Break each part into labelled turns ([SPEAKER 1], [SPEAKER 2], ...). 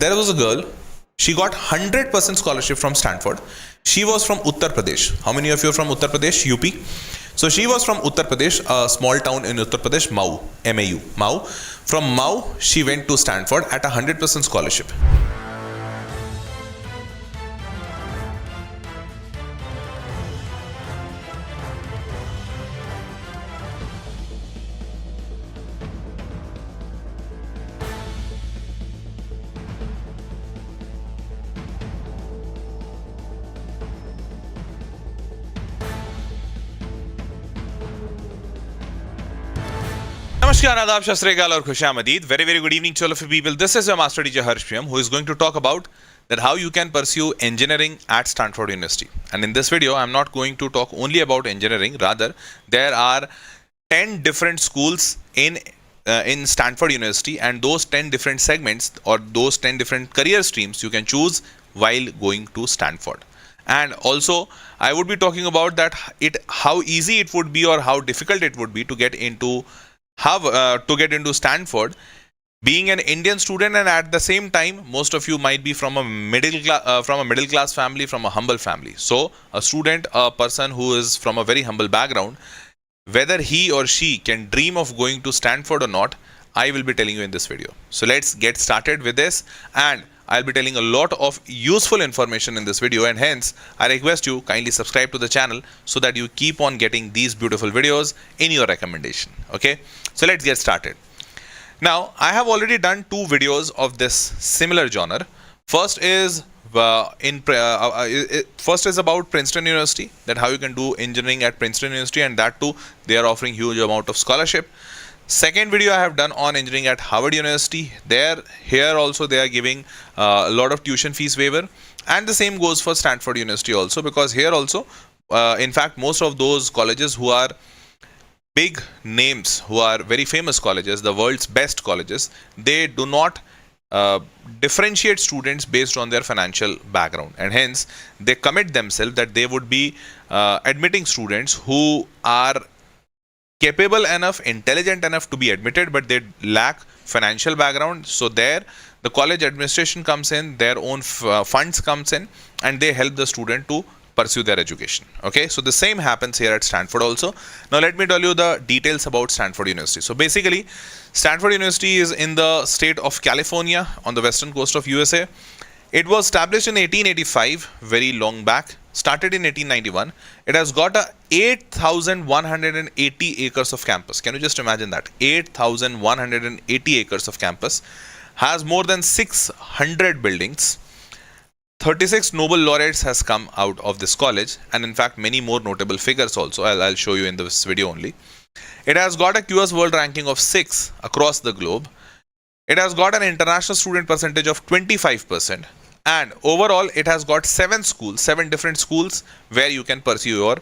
[SPEAKER 1] there was a girl. She got 100% scholarship from Stanford. She was from Uttar Pradesh. How many of you are from Uttar Pradesh? UP. So she was from Uttar Pradesh, a small town in Uttar Pradesh, Mau, MAU, Mau. From Mau, she went to Stanford at 100% scholarship. Namaskar, Adab, Shastre Kal aur Khushamdeed. Very, very good evening to all of you people. This is your Master teacher Harsh Priyam, who is going to talk about that how you can pursue engineering at Stanford University. And in this video, I am not going to talk only about engineering. Rather, there are 10 different schools in Stanford University, and those 10 different segments or those 10 different career streams you can choose while going to Stanford. And also, I would be talking about that how easy it would be or how difficult it would be to get into Stanford, being an Indian student, and at the same time, most of you might be from a middle class family, from a humble family. So, a person who is from a very humble background, whether he or she can dream of going to Stanford or not, I will be telling you in this video. So let's get started with this, and I'll be telling a lot of useful information in this video, and hence I request you kindly subscribe to the channel so that you keep on getting these beautiful videos in your recommendation. Okay, so let's get started. Now, I have already done 2 videos of this similar genre. First is about Princeton University, that how you can do engineering at Princeton University, and that too they are offering huge amount of scholarship. Second video I have done on engineering at Harvard University. Here also they are giving a lot of tuition fees waiver, and the same goes for Stanford University also, because here also in fact most of those colleges who are big names, who are very famous colleges, the world's best colleges, they do not differentiate students based on their financial background, and hence they commit themselves that they would be admitting students who are capable enough, intelligent enough to be admitted, but they lack financial background. So there the college administration comes in, their own funds comes in, and they help the student to pursue their education. Okay, so the same happens here at Stanford also. Now let me tell you the details about Stanford University. So basically, Stanford University is in the state of California on the western coast of USA. It was established in 1885, very long back. Started in 1891. It has got a 8,180 acres of campus. Can you just imagine that? 8,180 acres of campus. Has more than 600 buildings. 36 Nobel laureates has come out of this college, and in fact many more notable figures also. I'll show you in this video only. It has got a QS World ranking of 6 across the globe. It has got an international student percentage of 25%. And overall, it has got 7 different schools where you can pursue your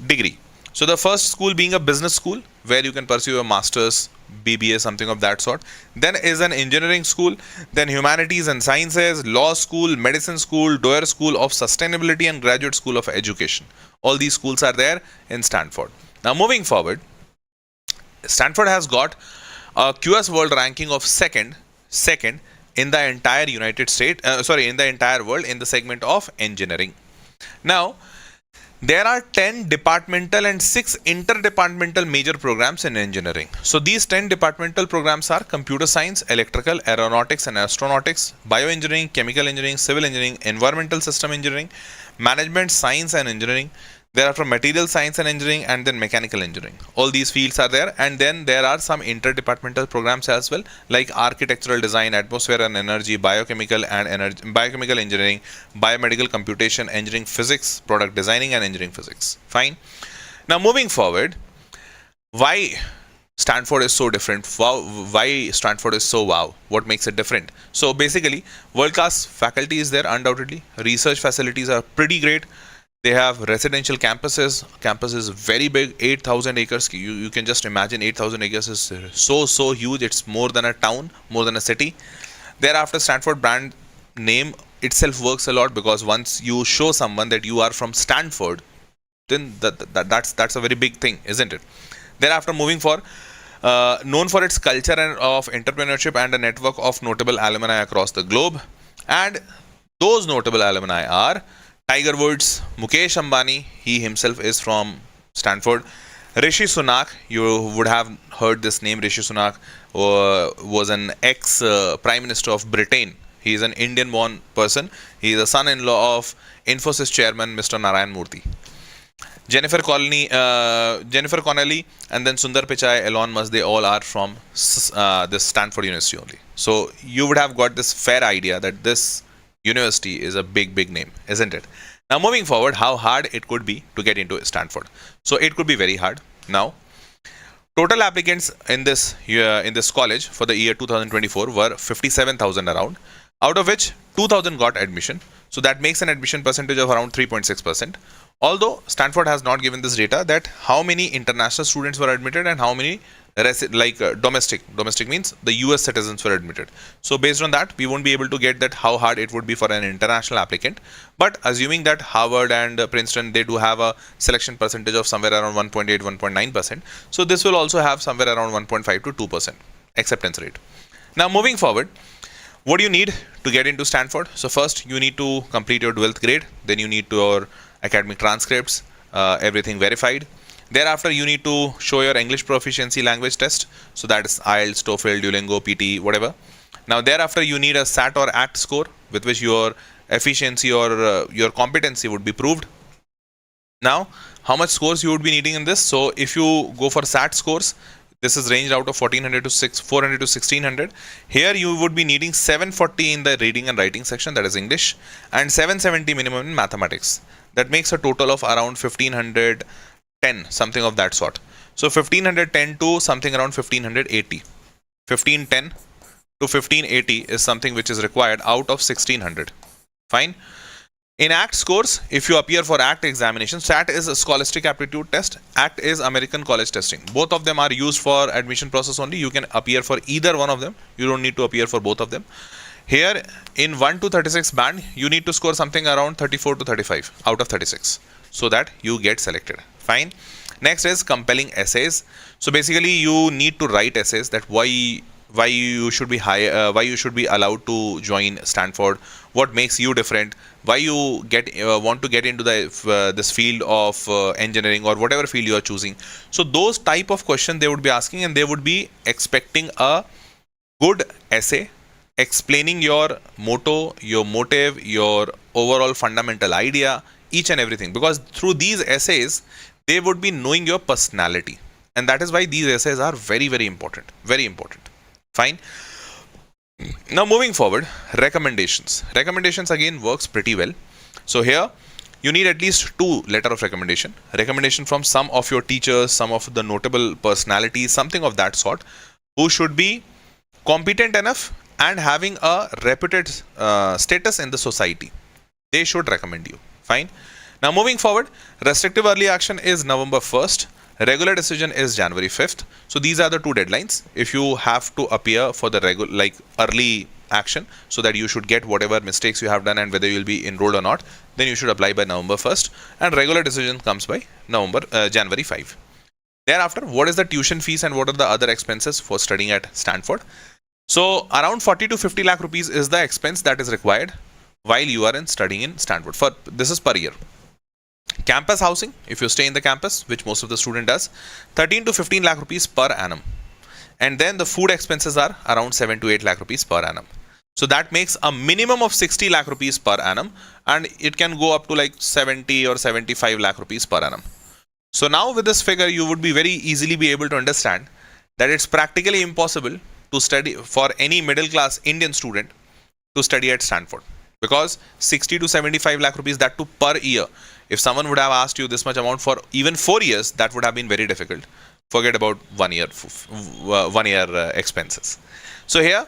[SPEAKER 1] degree. So the first school being a business school where you can pursue a master's, BBA, something of that sort. Then is an engineering school, then humanities and sciences, law school, medicine school, Doerr School of Sustainability, and Graduate School of Education. All these schools are there in Stanford. Now moving forward, Stanford has got a QS World ranking of second in the entire United States, in the entire world in the segment of engineering. Now, there are 10 departmental and 6 interdepartmental major programs in engineering. So these 10 departmental programs are computer science, electrical, aeronautics and astronautics, bioengineering, chemical engineering, civil engineering, environmental system engineering, management science and engineering. Thereafter material science and engineering, and then mechanical engineering. All these fields are there, and then there are some interdepartmental programs as well, like architectural design, atmosphere and energy, biochemical engineering, biomedical computation, engineering physics, product designing and engineering physics. Fine. Now moving forward, why Stanford is so different? Why Stanford is so wow? What makes it different? So basically, world-class faculty is there undoubtedly. Research facilities are pretty great. They have residential campuses. Campus is very big, 8,000 acres. You can just imagine 8,000 acres is so huge. It's more than a town, more than a city. Thereafter, Stanford brand name itself works a lot, because once you show someone that you are from Stanford, then that's a very big thing, isn't it? Thereafter, moving for known for its culture and of entrepreneurship and a network of notable alumni across the globe. And those notable alumni are Tiger Woods, Mukesh Ambani, he himself is from Stanford. Rishi Sunak, you would have heard this name. Rishi Sunak was an ex-Prime Minister of Britain. He is an Indian-born person. He is a son-in-law of Infosys chairman Mr. Narayan Murthy. Jennifer Connelly, and then Sundar Pichai, Elon Musk, they all are from this Stanford University only. So you would have got this fair idea that this university is a big, big name, isn't it? Now moving forward, how hard it could be to get into Stanford. So it could be very hard. Now, total applicants in this college for the year 2024 were 57,000 around, out of which 2,000 got admission. So that makes an admission percentage of around 3.6%. Although Stanford has not given this data that how many international students were admitted and how many domestic means the US citizens were admitted. So based on that, we won't be able to get that how hard it would be for an international applicant. But assuming that Harvard and Princeton, they do have a selection percentage of somewhere around 1.8, 1.9%. So this will also have somewhere around 1.5 to 2% acceptance rate. Now moving forward, what do you need to get into Stanford? So first you need to complete your 12th grade. Then you need your academic transcripts, everything verified. Thereafter, you need to show your English proficiency language test. So that is IELTS, TOEFL, Duolingo, PT, whatever. Now thereafter, you need a SAT or ACT score with which your efficiency or your competency would be proved. Now, how much scores you would be needing in this? So if you go for SAT scores, this is ranged out of 1400 to 400 to 1600. Here you would be needing 740 in the reading and writing section, that is English, and 770 minimum in mathematics. That makes a total of around 1510, something of that sort. So 1510 to something around 1580. 1510 to 1580 is something which is required out of 1600. Fine. In ACT scores, if you appear for ACT examination, SAT is a scholastic aptitude test, ACT is American college testing. Both of them are used for admission process only. You can appear for either one of them. You don't need to appear for both of them. Here in 1 to 36 band, you need to score something around 34 to 35 out of 36 so that you get selected. Fine. Next is compelling essays. So basically you need to write essays that why you should be why you should be allowed to join Stanford, what makes you different, why you want to get into the this field of engineering or whatever field you are choosing. So those type of questions they would be asking, and they would be expecting a good essay explaining your motto, your motive, your overall fundamental idea, each and everything, because through these essays they would be knowing your personality, and that is why these essays are very, very important, very important. Fine. Now moving forward, recommendations. Recommendations again works pretty well. So here you need at least 2 letter of recommendation. Recommendation from some of your teachers, some of the notable personalities, something of that sort, who should be competent enough and having a reputed status in the society. They should recommend you. Fine. Now moving forward, restrictive early action is November 1st. Regular decision is January 5th. So these are the 2 deadlines. If you have to appear for the early action, so that you should get whatever mistakes you have done and whether you will be enrolled or not, then you should apply by November 1st, and regular decision comes by January 5. Thereafter, what is the tuition fees and what are the other expenses for studying at Stanford? So around 40 to 50 lakh rupees is the expense that is required while you are studying in Stanford. This is per year. Campus housing, if you stay in the campus, which most of the student does, 13 to 15 lakh rupees per annum. And then the food expenses are around 7 to 8 lakh rupees per annum. So that makes a minimum of 60 lakh rupees per annum, and it can go up to like 70 or 75 lakh rupees per annum. So now with this figure, you would be very easily be able to understand that it's practically impossible to study for any middle class Indian student to study at Stanford, because 60 to 75 lakh rupees, that too per year. If someone would have asked you this much amount for even 4 years, that would have been very difficult. Forget about 1 year expenses. So here,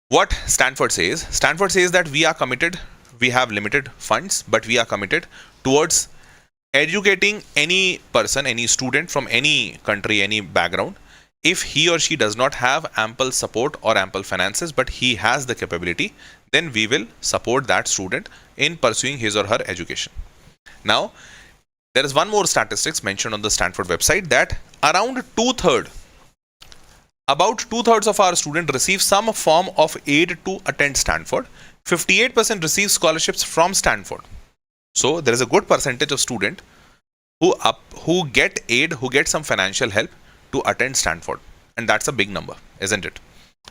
[SPEAKER 1] what Stanford says that we are committed, we have limited funds, but we are committed towards educating any person, any student from any country, any background. If he or she does not have ample support or ample finances, but he has the capability, then we will support that student in pursuing his or her education. Now, there is one more statistics mentioned on the Stanford website, that around 2/3 About two-thirds of our students receive some form of aid to attend Stanford. 58% receive scholarships from Stanford. So there is a good percentage of students who get aid, who get some financial help to attend Stanford. And that's a big number, isn't it?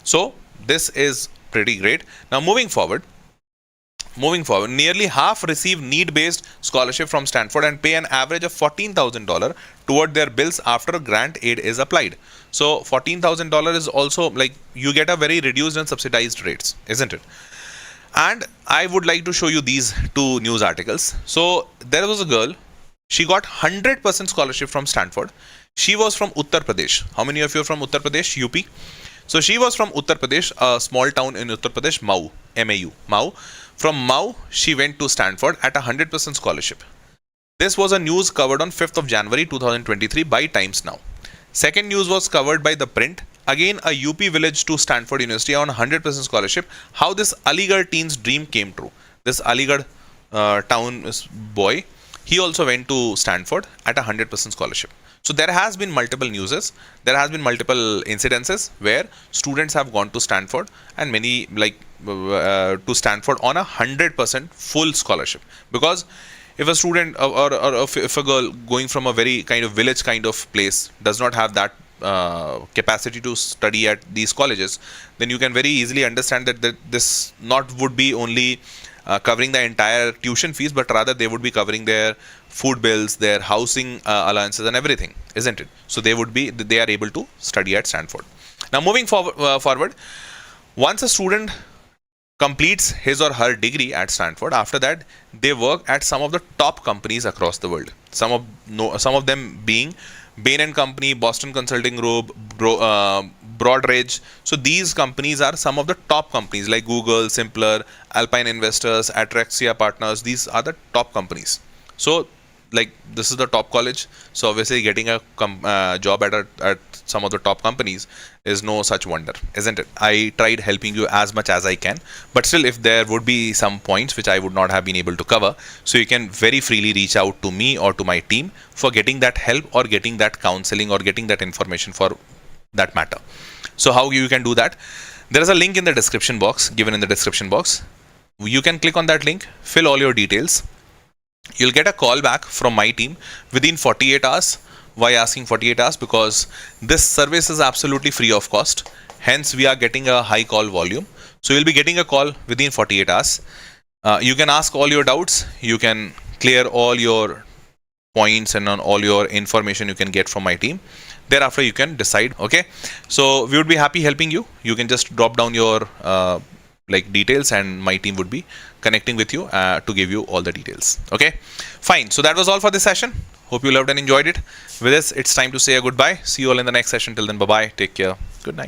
[SPEAKER 1] So this is pretty great. Now moving forward, nearly half receive need-based scholarship from Stanford and pay an average of $14,000 toward their bills after grant aid is applied. So $14,000 is also like you get a very reduced and subsidized rates, isn't it? And I would like to show you these two news articles. So there was a girl, she got 100% scholarship from Stanford. She was from Uttar Pradesh. How many of you are from Uttar Pradesh, UP? So she was from Uttar Pradesh, a small town in Uttar Pradesh, Mau, M-A-U, Mau. From Mau, she went to Stanford at a 100% scholarship. This was a news covered on 5th of January 2023 by Times Now. Second news was covered by The Print. Again, a UP village to Stanford University on 100% scholarship. How this Aligarh teen's dream came true. This Aligarh town boy, he also went to Stanford at a 100% scholarship. So there has been multiple newses, there has been multiple incidences where students have gone to Stanford and many to Stanford on a 100% full scholarship. Because if a student or if a girl going from a very kind of village kind of place does not have that capacity to study at these colleges, then you can very easily understand that this not would be only covering the entire tuition fees, but rather they would be covering their food bills, their housing allowances and everything, isn't it? So they are able to study at Stanford. Now moving forward, once a student completes his or her degree at Stanford, after that they work at some of the top companies across the world. Some of them being Bain & Company, Boston Consulting Group, Broadridge. So these companies are some of the top companies like Google, Simpler, Alpine Investors, Atraxia Partners. These are the top companies. So like this is the top college. So obviously getting a job at some of the top companies is no such wonder, isn't it? I tried helping you as much as I can, but still if there would be some points which I would not have been able to cover, so you can very freely reach out to me or to my team for getting that help or getting that counseling or getting that information for that matter. So how you can do that? There is a link in the description box, given in the description box. You can click on that link, fill all your details. You'll get a call back from my team within 48 hours. Why asking 48 hours? Because this service is absolutely free of cost. Hence, we are getting a high call volume. So you'll be getting a call within 48 hours. You can ask all your doubts. You can clear all your points and on all your information you can get from my team. Thereafter, you can decide. Okay. So we would be happy helping you. You can just drop down your details and my team would be connecting with you to give you all the details. Okay, fine. So that was all for this session. Hope you loved and enjoyed it. With this, it's time to say a goodbye. See you all in the next session. Till then, bye-bye. Take care. Good night.